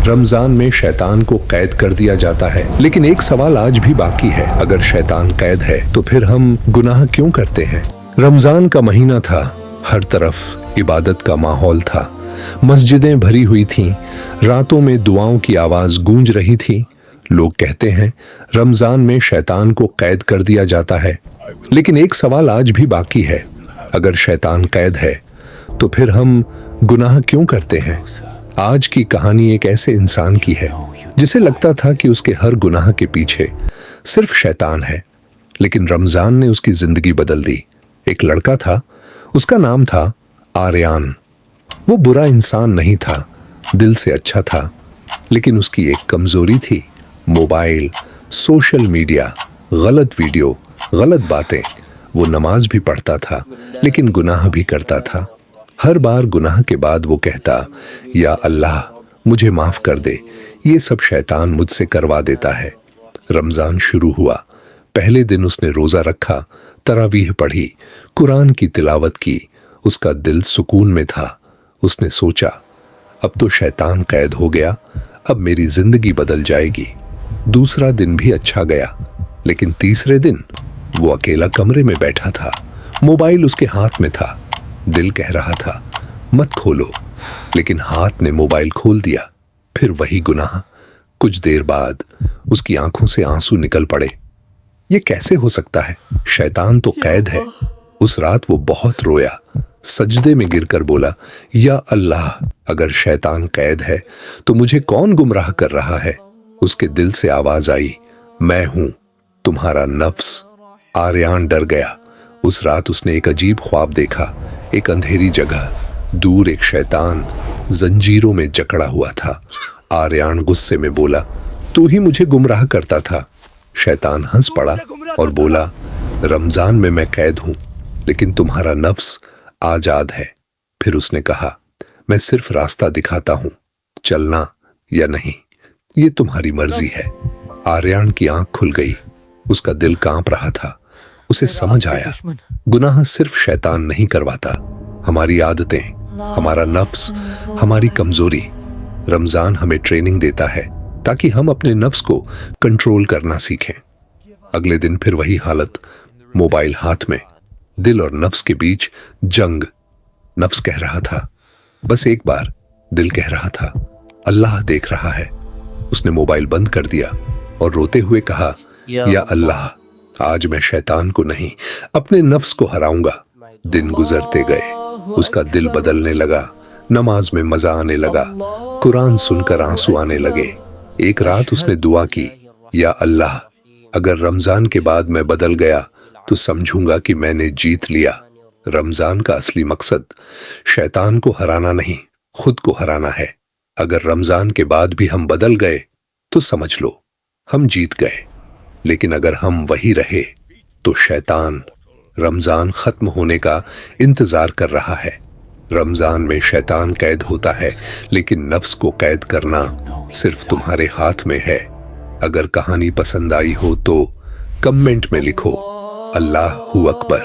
रमजान में शैतान को कैद कर दिया जाता है, लेकिन एक सवाल आज भी बाकी है, अगर शैतान कैद है तो फिर हम गुनाह क्यों करते हैं? रमजान का महीना था, हर तरफ इबादत का माहौल था, मस्जिदें भरी हुई थीं, रातों में दुआओं की आवाज गूंज रही थी। लोग कहते हैं रमजान में शैतान को कैद कर दिया जाता है, लेकिन एक सवाल आज भी बाकी है, अगर शैतान कैद है तो फिर हम गुनाह क्यों करते हैं? आज की कहानी एक ऐसे इंसान की है जिसे लगता था कि उसके हर गुनाह के पीछे सिर्फ शैतान है, लेकिन रमजान ने उसकी जिंदगी बदल दी। एक लड़का था, उसका नाम था आर्यान। वो बुरा इंसान नहीं था, दिल से अच्छा था, लेकिन उसकी एक कमजोरी थी, मोबाइल, सोशल मीडिया, गलत वीडियो, गलत बातें। वो नमाज भी पढ़ता था, लेकिन गुनाह भी करता था। हर बार गुनाह के बाद वो कहता, या अल्लाह मुझे माफ कर दे, ये सब शैतान मुझसे करवा देता है। रमजान शुरू हुआ, पहले दिन उसने रोजा रखा, तरावीह पढ़ी, कुरान की तिलावत की, उसका दिल सुकून में था। उसने सोचा, अब तो शैतान कैद हो गया, अब मेरी जिंदगी बदल जाएगी। दूसरा दिन भी अच्छा गया, लेकिन तीसरे दिन वो अकेला कमरे में बैठा था, मोबाइल उसके हाथ में था। दिल कह रहा था मत खोलो, लेकिन हाथ ने मोबाइल खोल दिया। फिर वही गुनाह। कुछ देर बाद उसकी आंखों से आंसू निकल पड़े। ये कैसे हो सकता है? शैतान तो कैद है। उस रात वो बहुत रोया, सजदे में गिरकर बोला, या अल्लाह अगर शैतान कैद है तो मुझे कौन गुमराह कर रहा है? उसके दिल से आवाज आई, मैं हूं तुम्हारा नफ्स। आर्यान डर गया। उस रात उसने एक अजीब ख्वाब देखा। एक अंधेरी जगह, दूर एक शैतान जंजीरों में जकड़ा हुआ था। आर्यान गुस्से में बोला, तू ही मुझे गुमराह करता था। शैतान हंस पड़ा और बोला, रमजान में मैं कैद हूं, लेकिन तुम्हारा नफ्स आजाद है। फिर उसने कहा, मैं सिर्फ रास्ता दिखाता हूं, चलना या नहीं ये तुम्हारी मर्जी है। आर्यान की आंख खुल गई, उसका दिल कांप रहा था। उसे समझ आया, गुनाह सिर्फ शैतान नहीं करवाता, हमारी आदतें, हमारा नफ्स, हमारी कमजोरी। रमजान हमें ट्रेनिंग देता है ताकि हम अपने नफ्स को कंट्रोल करना सीखें। अगले दिन फिर वही हालत, मोबाइल हाथ में, दिल और नफ्स के बीच जंग। नफ्स कह रहा था बस एक बार, दिल कह रहा था अल्लाह देख रहा है। उसने मोबाइल बंद कर दिया और रोते हुए कहा, या अल्लाह आज मैं शैतान को नहीं, अपने नफ्स को हराऊंगा। दिन गुजरते गए, उसका दिल बदलने लगा, नमाज में मजा आने लगा, कुरान सुनकर आंसू आने लगे। एक रात उसने दुआ की, या अल्लाह अगर रमजान के बाद मैं बदल गया तो समझूंगा कि मैंने जीत लिया। रमजान का असली मकसद शैतान को हराना नहीं, खुद को हराना है। अगर रमजान के बाद भी हम बदल गए तो समझ लो हम जीत गए, लेकिन अगर हम वही रहे तो शैतान रमजान खत्म होने का इंतजार कर रहा है। रमजान में शैतान कैद होता है, लेकिन नफ्स को कैद करना सिर्फ तुम्हारे हाथ में है। अगर कहानी पसंद आई हो तो कमेंट में लिखो, अल्लाह हू अकबर।